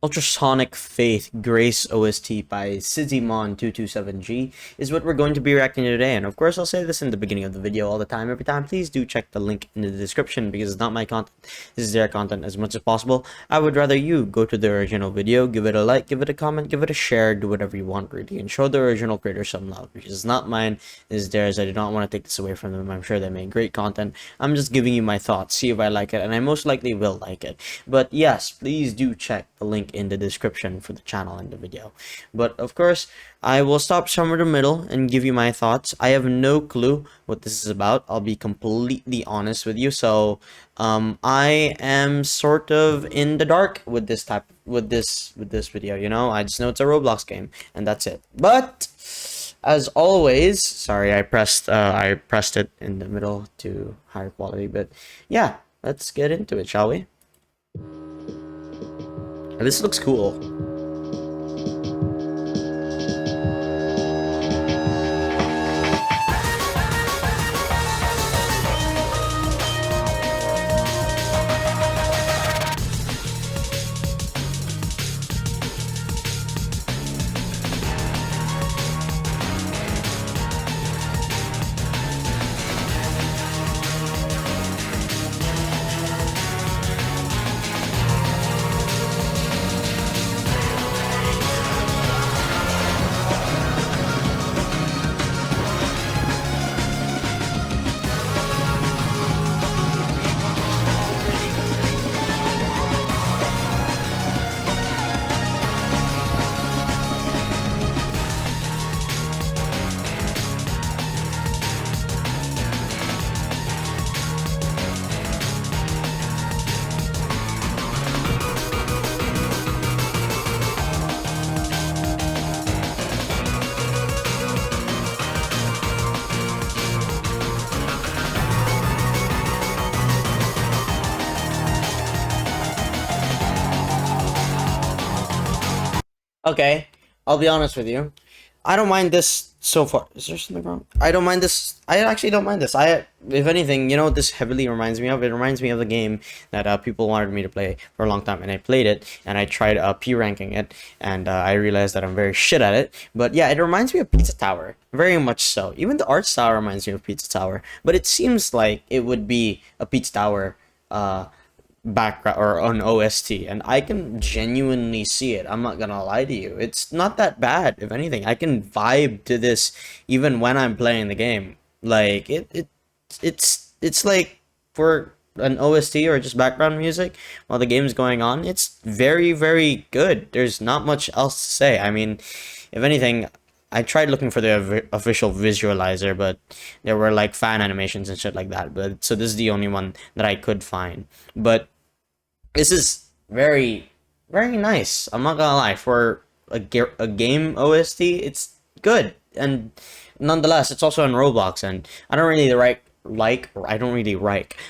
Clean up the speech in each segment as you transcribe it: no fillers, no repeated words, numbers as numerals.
Ultrasonic Faith Grace OST by Sizimon227G is what we're going to be reacting to today. And of course, I'll say this in the beginning of the video all the time, every time. Please do check the link in the description because it's not my content. This is their content as much as possible. I would rather you go to the original video, give it a like, give it a comment, give it a share, do whatever you want really, and show the original creator some love because it's not mine, it's theirs. I do not want to take this away from them. I'm sure they make great content. I'm just giving you my thoughts, see if I like it, and I most likely will like it. But yes, please do check the link in the description for the channel and the video. But of course, I will stop somewhere in the middle and give you my thoughts. I have no clue what this is about. I'll be completely honest with you. So I am sort of in the dark with this video, you know. I just know it's a Roblox game and that's it. But as always, sorry, I pressed it in the middle to higher quality, but yeah, let's get into it, shall we? This looks cool. Okay, I'll be honest with you. I don't mind this so far. Is there something wrong? I don't mind this. I actually don't mind this. If anything, you know what this heavily reminds me of? It reminds me of the game that people wanted me to play for a long time, and I played it, and I tried P ranking it, and I realized that I'm very shit at it. But yeah, it reminds me of Pizza Tower, very much so. Even the art style reminds me of Pizza Tower, but it seems like it would be a Pizza Tower background or on OST, and I can genuinely see it. I'm not gonna lie to you. It's not that bad. If anything, I can vibe to this even when I'm playing the game. Like it's like for an OST or just background music while the game's going on, it's very, very good. There's not much else to say. I mean, if anything, I tried looking for the official visualizer, but there were like fan animations and shit like that. But so this is the only one that I could find. But this is very, very nice. I'm not gonna lie. For a game OST, it's good. And nonetheless, it's also in Roblox, and I don't really I don't really like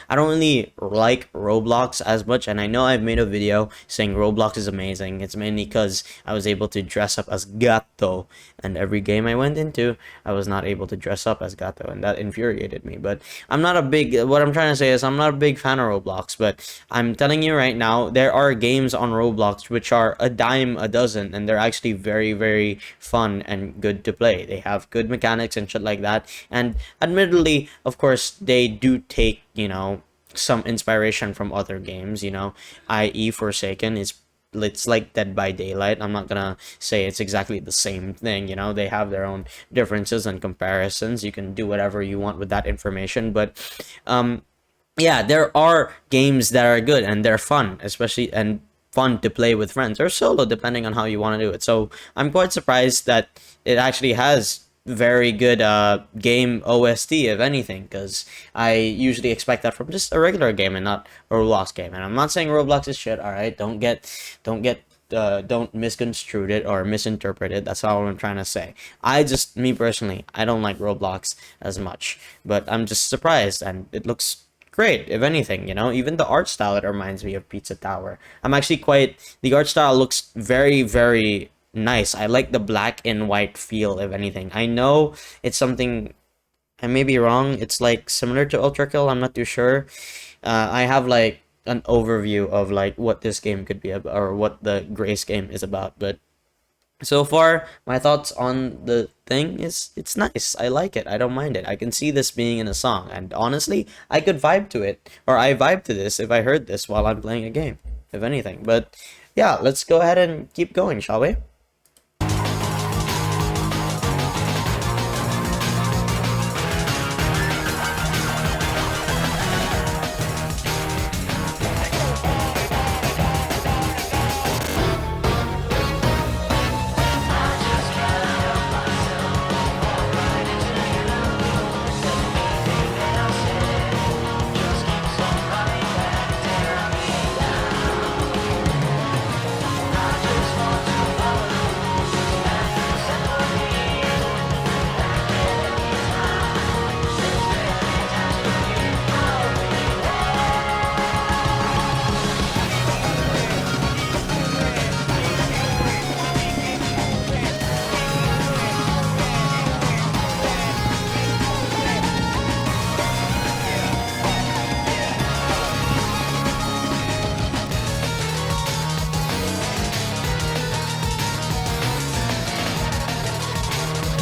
Roblox as much, and I know I've made a video saying Roblox is amazing. It's mainly because I was able to dress up as Gato, and every game I went into, I was not able to dress up as Gato, and that infuriated me. But what I'm trying to say is I'm not a big fan of Roblox, but I'm telling you right now, there are games on Roblox which are a dime a dozen, and they're actually very, very fun and good to play. They have good mechanics and shit like that, and admittedly, of course, they do take, you know, some inspiration from other games, you know, i.e. Forsaken is it's like Dead by Daylight. I'm not gonna say it's exactly the same thing, you know. They have their own differences and comparisons. You can do whatever you want with that information, but yeah, there are games that are good and they're fun, especially and fun to play with friends or solo, depending on how you want to do it. So I'm quite surprised that it actually has very good game OST, if anything, because I usually expect that from just a regular game and not a Roblox game. And I'm not saying Roblox is shit. All right, don't misconstrue it or misinterpret it. That's all I'm trying to say. Me personally, I don't like Roblox as much, but I'm just surprised, and it looks great. If anything, you know, even the art style, it reminds me of Pizza Tower. The art style looks very, very nice. I like the black and white feel, if anything. I know it's something, I may be wrong, it's like similar to Ultra Kill, I'm not too sure. I have like an overview of like what this game could be about, or what the Grace game is about. But so far, my thoughts on the thing is it's nice. I like it. I don't mind it. I can see this being in a song, and honestly, I could vibe to it, or I vibe to this if I heard this while I'm playing a game, if anything. But yeah, let's go ahead and keep going, shall we?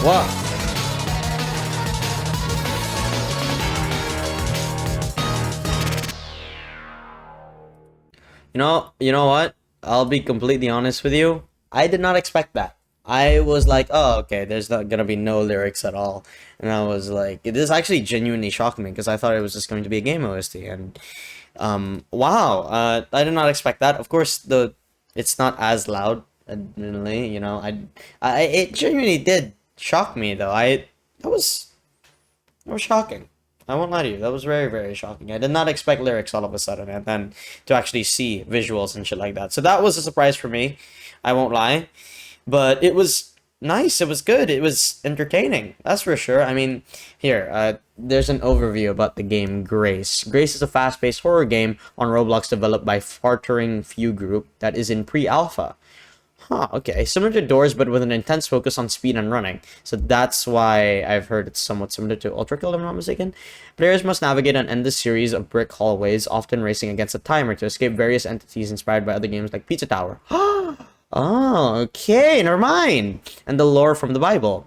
Wow. You know what? I'll be completely honest with you. I did not expect that. I was like, oh, okay, there's not gonna be no lyrics at all. And I was like, it is actually genuinely shocking me because I thought it was just going to be a game OST. And wow, I did not expect that. Of course, it's not as loud, admittedly. It genuinely did shock me though. That was that was shocking. I won't lie to you. That was very, very shocking. I did not expect lyrics all of a sudden, and then to actually see visuals and shit like that. So that was a surprise for me. I won't lie, but it was nice. It was good. It was entertaining. That's for sure. I mean, here, there's an overview about the game Grace. Grace is a fast-paced horror game on Roblox developed by Fartering Few Group that is in pre-alpha. Huh, okay. Similar to Doors, but with an intense focus on speed and running. So that's why I've heard it's somewhat similar to Ultra Kill, if I'm not mistaken. Players must navigate an endless series of brick hallways, often racing against a timer to escape various entities inspired by other games like Pizza Tower. Oh, okay, never mind. And the lore from the Bible.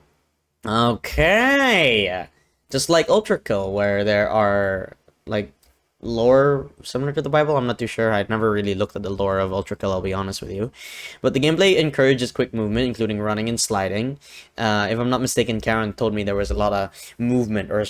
Okay. Just like Ultra Kill, where there are, like, lore similar to the Bible. I'm not too sure. I'd never really looked at the lore of Ultra Kill, I'll be honest with you. But the gameplay encourages quick movement, including running and sliding. If I'm not mistaken, Karen told me there was a lot of movement or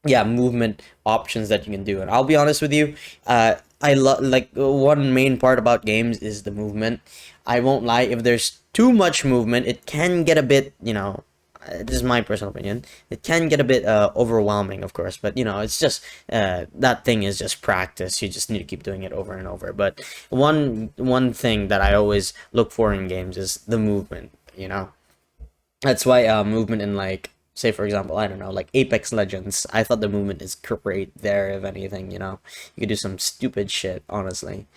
yeah, movement options that you can do. And I'll be honest with you, I love, like, one main part about games is the movement. I won't lie, if there's too much movement, it can get a bit, this is my personal opinion, it can get a bit overwhelming, of course, but it's just that thing is just practice. You just need to keep doing it over and over. But one thing that I always look for in games is the movement. That's why movement in, like, say for example, I don't know, like Apex Legends, I thought the movement is great there. If anything, you could do some stupid shit, honestly.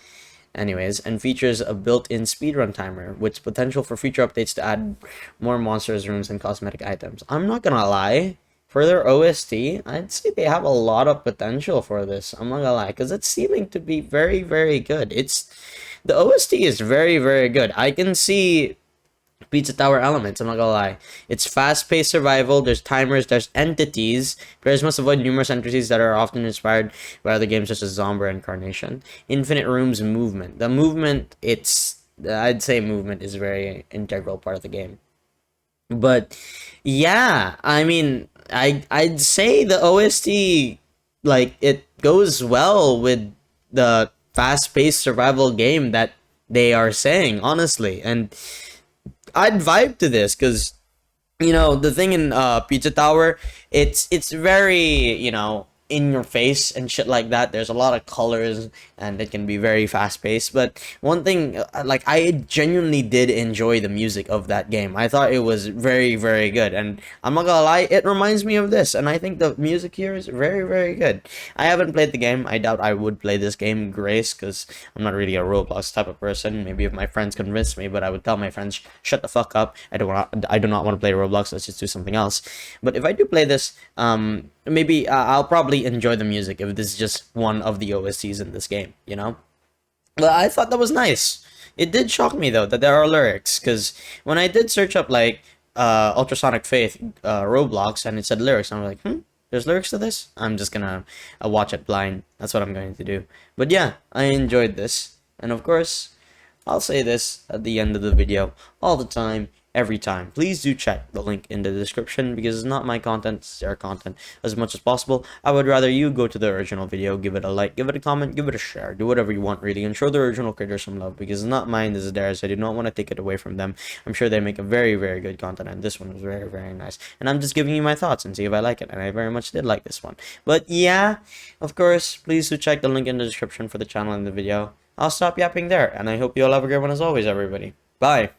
Anyways, and features a built-in speedrun timer, with potential for future updates to add more monsters, rooms, and cosmetic items. I'm not gonna lie, for their OST, I'd say they have a lot of potential for this. I'm not gonna lie, because it's seeming to be very, very good. The OST is very, very good. I can see Pizza Tower elements, I'm not gonna lie. It's fast-paced survival, there's timers, there's entities. Players must avoid numerous entities that are often inspired by other games such as Zombie Incarnation. Infinite rooms, movement. The movement, I'd say movement is a very integral part of the game. But yeah, I mean, I'd say the OST, like, it goes well with the fast-paced survival game that they are saying, honestly. And I'd vibe to this because, the thing in Pizza Tower, it's very, in your face and shit like that. There's a lot of colors and it can be very fast paced. But one thing, like, I genuinely did enjoy the music of that game. I thought it was very, very good. And I'm not gonna lie, it reminds me of this. And I think the music here is very, very good. I haven't played the game. I doubt I would play this game, Grace, because I'm not really a Roblox type of person. Maybe if my friends convinced me, but I would tell my friends, shut the fuck up. I do not want to play Roblox. Let's just do something else. But if I do play this, maybe I'll probably really enjoy the music if this is just one of the OSTs in this game, you know? But I thought that was nice. It did shock me though that there are lyrics, because when I did search up like Ultrasonic Faith Roblox and it said lyrics, and I'm like, there's lyrics to this? I'm just gonna watch it blind. That's what I'm going to do. But yeah, I enjoyed this. And of course, I'll say this at the end of the video all the time, every time. Please do check the link in the description, because it's not my content, it's their content as much as possible. I would rather you go to the original video, give it a like, give it a comment, give it a share, do whatever you want really, and show the original creators some love, because it's not mine, this is theirs. I do not want to take it away from them. I'm sure they make a very, very good content, and this one was very, very nice. And I'm just giving you my thoughts and see if I like it, and I very much did like this one. But yeah, of course, please do check the link in the description for the channel and the video. I'll stop yapping there, and I hope you all have a great one as always, everybody. Bye!